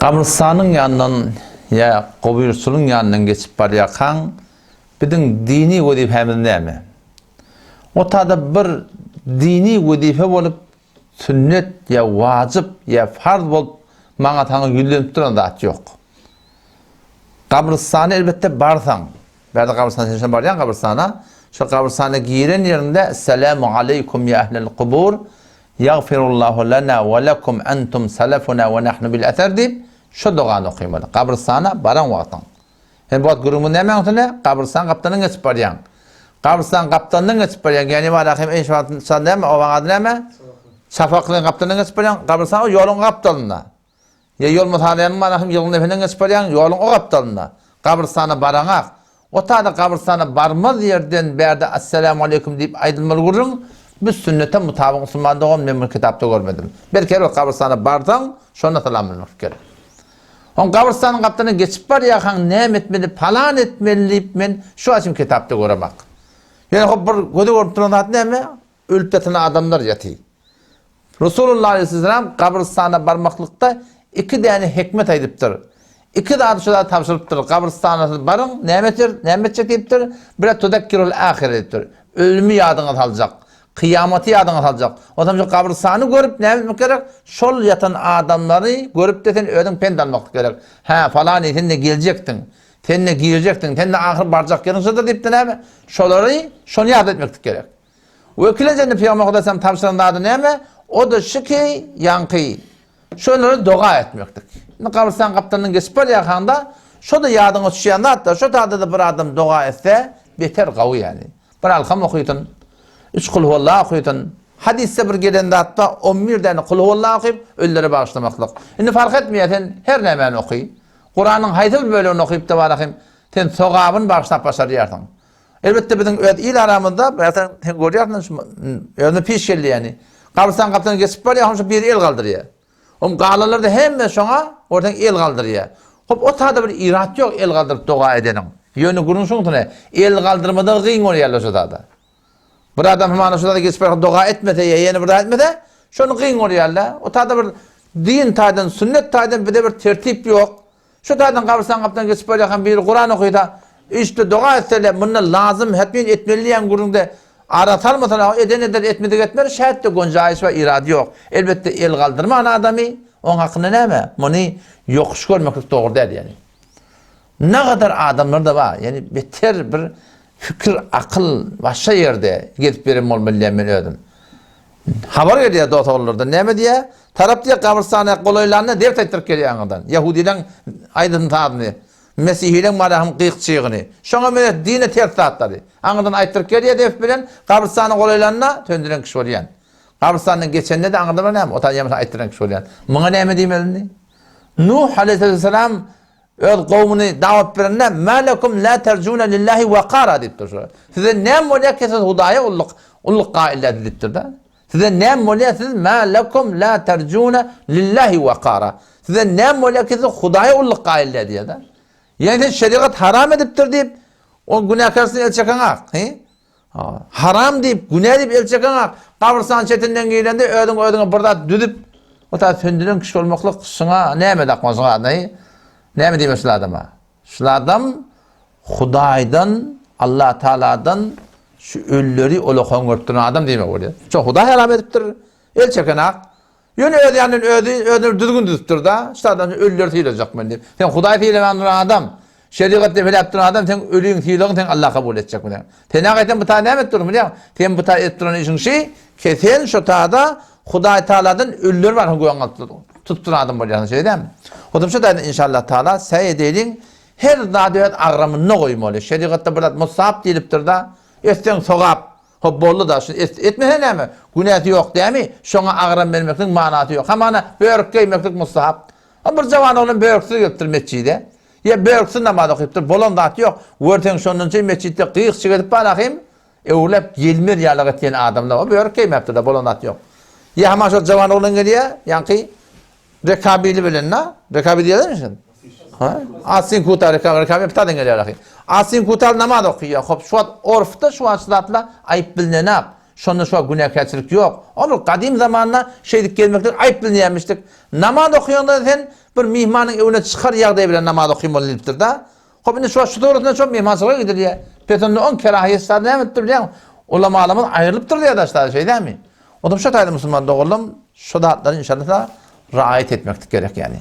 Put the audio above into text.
Qburistanın yanından ya Qoburistanın yanından geçip baryakan bizim dini vazifemiz näme? O tada bir dini vazife bolup sünnet ya vacip ya farz bolup maňa taňa güýlenip duran zat ýok. Qabristana elbette barsaň. Berde qabristana sen barýan qabristana, şu qabristana giren yerinde "Esselamu aleykum ya ehlel qubur, yagfirullahu lana ve lekum entum salafuna ve nahnu bil ether" dip şu dogany okuymaly. Qabristana baran wagtyň. Hem bu gurumun näme öňtüne? Qabristan kaptanyň geçip barýan. Qabristan kaptanyň geçip barýan. Yani var ahim eş wagtynda näme? O wagt näme? Şafakly kaptanyň geçip barýan. Qabristan ýoluň kaptanyna. Ya yol mutalaýanyň manahym ýoluň efendiň geçip barýan, ýoluň o kaptanyna. Qabristana baraňak. O tada qabristana barmaz yerden berde "Assalamu aleykum" diýip aýdylmaly gurun. Biz sünnete mutabyk musulmandygyň men bu kitapda görmedim. Belki o qabristana barsaň, şonda salam bermek gerek. On qabristanyň kaptanyny geçip barýan näme etmeli, falan etmeli diýip men şu açym kitapda göremek. Yani hop bir göde görüp duran zat näme? Ölüp ketän adamlar ýaty. Resulullah aleyhisselam qabristana barmaklykda iki däne hikmet aýdypdyr. İki de şurada tapşırıptır. Qabristana barın näme çekipdir? Bir tudakkirul ahiretdir. Ölümü ýadyňa saljak. Kıyameti ýadyňa saljak. Odam şu qabristany görüp näme gerek? Şol yatan adamlary görüp desen ödüň pendanmak gerek. Ha falan ýetinde geljekdiň. Tenne girecektin, tenne ahir barjak ýerinde diýipdi näme? Şolary şonu ýad etmek gerek. Wekilejende Peygamber Aleyhisselam tapşyrýan näme? O da şiki ýanky. Şolary doga etmekdik. Qabristan kaptanının geçip barýanda şo da ýadyňa düşýände hatda şo taýda da bir adam doga etse beter gawy yani. Bir alham okuýdun. 3 kul huvallahu okuýdun. Hadisde bir gelende hatda 11 däne kul huvallahu okuýup öllere bagışlamaklyk. Indi fark etmeýär her näme okuy. Kur'anyň haýsy bir bölümini okuýup da barahym sen sogabyny bagışlap başarýarsyň. Elbette bizim il aramızda zaten sen görýärsiň ýöne piş geldi yani. Qabristan kaptanı geçip barýar, bir el galdyrýar. Galalar da hemme şoňa ordan el galdyrýar. Hop o taýda bir irat ýok el galdyryp doga edeniň. Ýöne gurunşuňdyne el galdyrmada gyň bolýarlar şu taýda. Bir adam hemana şu taýda geçip doga etmese ýene bir etmese şonu gyň bolýarlar. O taýda bir din taýdan sünnet taýdan bir tertip ýok. Şu taýdan qabristan kapdan geçip barýan bir Kur'an okuýda işte doga etsele bundan lazım etmeli ýan gurunda aratalmadan eder etmedik etmer şähertde gonjaýyş we irady ýok. Elbette el galdyrman adamy oň hakyna näme? Muny ýokuş görmek dogry däl yani. Ne kadar adamlar da var. Yani beter bir fikir, akıl başka yerde gidip berim bolmaly men ödüm. Habar gelýär dotorlarda näme diýe? Tarap diýe qabristana golaýlaryny dep taýtyrıp gelýändiň. Yahudiýden aýdyn taýdy. Mesihiyden marahım qıyıqçığını. Şoňa mene dine ters taatları. Aňydan aýtdyryp gelýär dep bilen qabristanyň golaýlaryna töndüren kişi bolýan. Qabristanyň geçende de aňydan näme? O taýda aýtdyran kişi bolýan. Muňa näme diýmeli? Nuh aleyhisselam öz gowmuny dawat berende "Ma lekum la terjuna lillahi waqara" diýipdir. Size näme bolýar ki siz Hudaýa ulluk gaýlar diýipdir da. Size näme bolýar siz "Ma lekum la terjuna lillahi waqara". Size näme bolýar ki siz Hudaýa ulluk gaýlar diýär da. Yani şeriat haram ediptir deyip o günahkarsını el çakanak. Haram deyip, günah deyip el çakanak. Qabristan çetinden giyilende ödün burada düdüp o da söndüren kişi olmakla kısına näme dakmasına näme deyip şu adama. Şu adam Hudaýdan, Allah Taala'dan şu ölleri ola koňurtdyran adam diýmek bolýar. Şu Hudaý haram ediptir. El çakanak. Yöne ödün düzgün düzdür da, işte adam ölüler tiyilecek men deyip. Sen Hudaý tiyilemen duran adam, şeriat defilap duran adam, sen ölüyün tiyileğini sen Allah kabul edecek men. Sen näme bu taýda näme etdirin bilýär? Sen bu taýda etdiren işin şey, ki sen şu taýda Hudaý Taala'dan ölüler var goýan tutduran adam bolýar şeydem. Odam şu taýda inşallah Taala säý edýän her zat agramyny goýmaly. Şeriatda bir musab diýilipdir da, etsen sogap hop bollu da etmese näme? Günah ýok diými? Şoňa agram bermekdiň manasy ýok. Hamana börek giýmekdik mustahap. Bir jawan oğlan böreksiz gepdir mesçide. Ya böreksiz namaz okypdyr, bolan zat ýok. Wörteň şondan çy mesçitde qyýyk çygydip barahym, öwlep yelme ýalyk etýän adamlar o börek giýmekdir da bolan zat ýok. Ya hama şo jawan oğlan gelýär, ýanky rekabili bilen na, rekabi diýermisin? Ha? Asin kutar rekabi pitadan gelýär. Asin kutar namaz okuyýar. Hop şu orfda şu zatla aýyp bilinenap. Şonda şu günahkarçılık yok. Ama kadim zamanına şeylik gelmektir, ayıp bilinmemiştik. Namaz okuyanda sen bir mihmanın evine çıkar yağda bilen namaz okuyayım oluyuptur da. Hop şu doğrusunda çok mihman sıra gidiyor ya. Petonda 10 kerahiyetler ne ettir ya. Ulamalarımız ayrılıptır diye arkadaşlar şey değil mi? O da şu taylı Müslüman doğrulum şu da hatları inşallah da riayet etmek gerek yani.